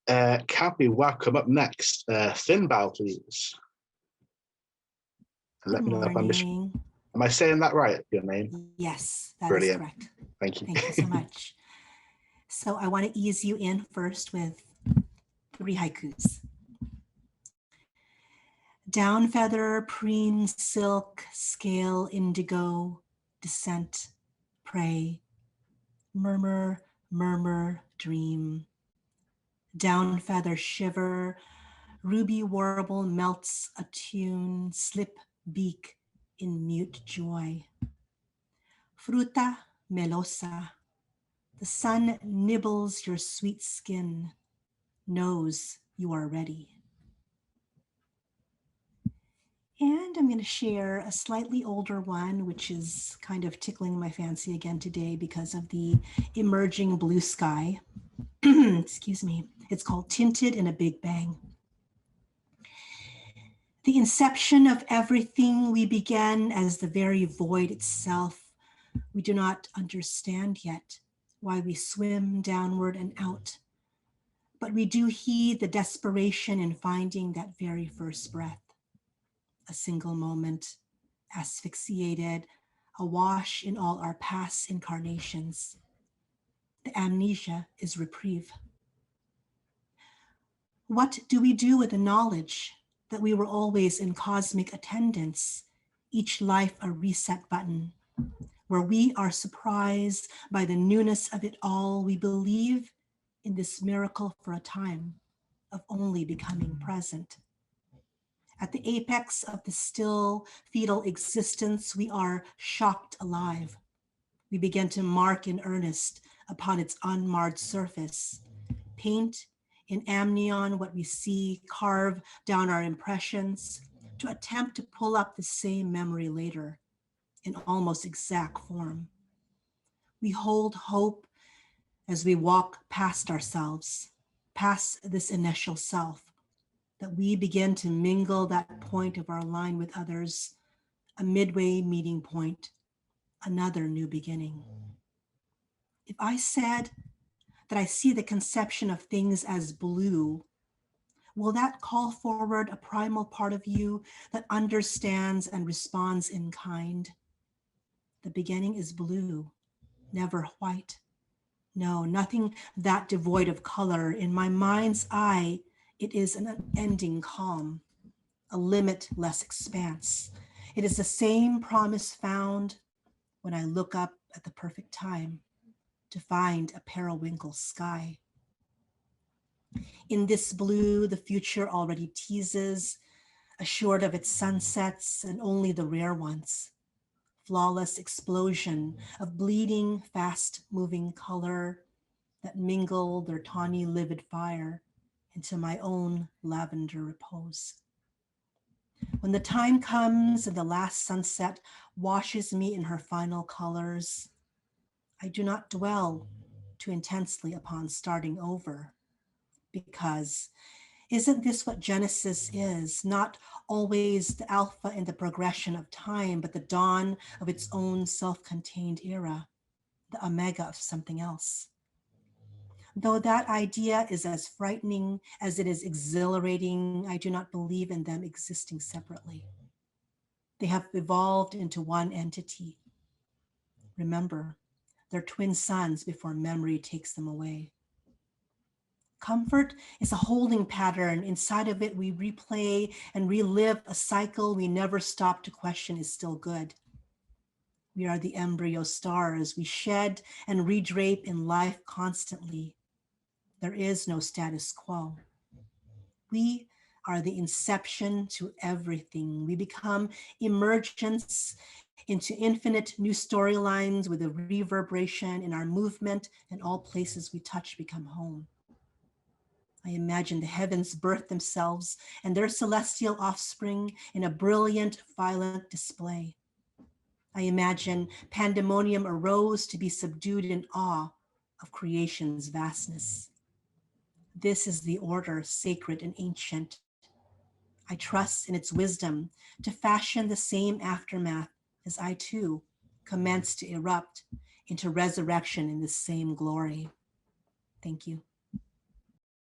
Can we welcome up next, Phynne Belle, please? And let me know if am I saying that right, your name? Yes, that Brilliant. is correct. Thank you. Thank you so much. So I want to ease you in first with 3 haikus. Down feather, preen, silk, scale, indigo, descent, pray, murmur, murmur, dream. Down feather, shiver, ruby warble melts attune, slip, beak in mute joy. Fruta melosa, the sun nibbles your sweet skin, knows you are ready. And I'm going to share a slightly older one, which is kind of tickling my fancy again today because of the emerging blue sky. Excuse me. It's called Tinted in a Big Bang. The inception of everything we began as the very void itself. We do not understand yet why we swim downward and out, but we do heed the desperation in finding that very first breath. A single moment, asphyxiated, awash in all our past incarnations. The amnesia is reprieve. What do we do with the knowledge that we were always in cosmic attendance, each life a reset button, where we are surprised by the newness of it all? We believe in this miracle for a time of only becoming present. At the apex of the still fetal existence, we are shocked alive. We begin to mark in earnest upon its unmarred surface, paint in amnion what we see, carve down our impressions, to attempt to pull up the same memory later in almost exact form. We hold hope as we walk past ourselves, past this initial self, that we begin to mingle that point of our line with others, a midway meeting point, another new beginning. If I said that I see the conception of things as blue, will that call forward a primal part of you that understands and responds in kind? The beginning is blue, never white. No, nothing that devoid of color. In my mind's eye, it is an unending calm, a limitless expanse. It is the same promise found when I look up at the perfect time to find a periwinkle sky. In this blue, the future already teases, assured of its sunsets and only the rare ones. Flawless explosion of bleeding, fast-moving color that mingle their tawny livid fire into my own lavender repose. When the time comes and the last sunset washes me in her final colors, I do not dwell too intensely upon starting over, because isn't this what Genesis is? Not always the alpha in the progression of time, but the dawn of its own self-contained era, the omega of something else. Though that idea is as frightening as it is exhilarating, I do not believe in them existing separately. They have evolved into one entity. Remember, they're twin suns before memory takes them away. Comfort is a holding pattern. Inside of it, we replay and relive a cycle we never stop to question is still good. We are the embryo stars. We shed and redrape in life constantly. There is no status quo. We are the inception to everything. We become emergence into infinite new storylines with a reverberation in our movement, and all places we touch become home. I imagine the heavens birth themselves and their celestial offspring in a brilliant, violent display. I imagine pandemonium arose to be subdued in awe of creation's vastness. This is the order, sacred and ancient. I trust in its wisdom to fashion the same aftermath as I too commence to erupt into resurrection in the same glory. Thank you.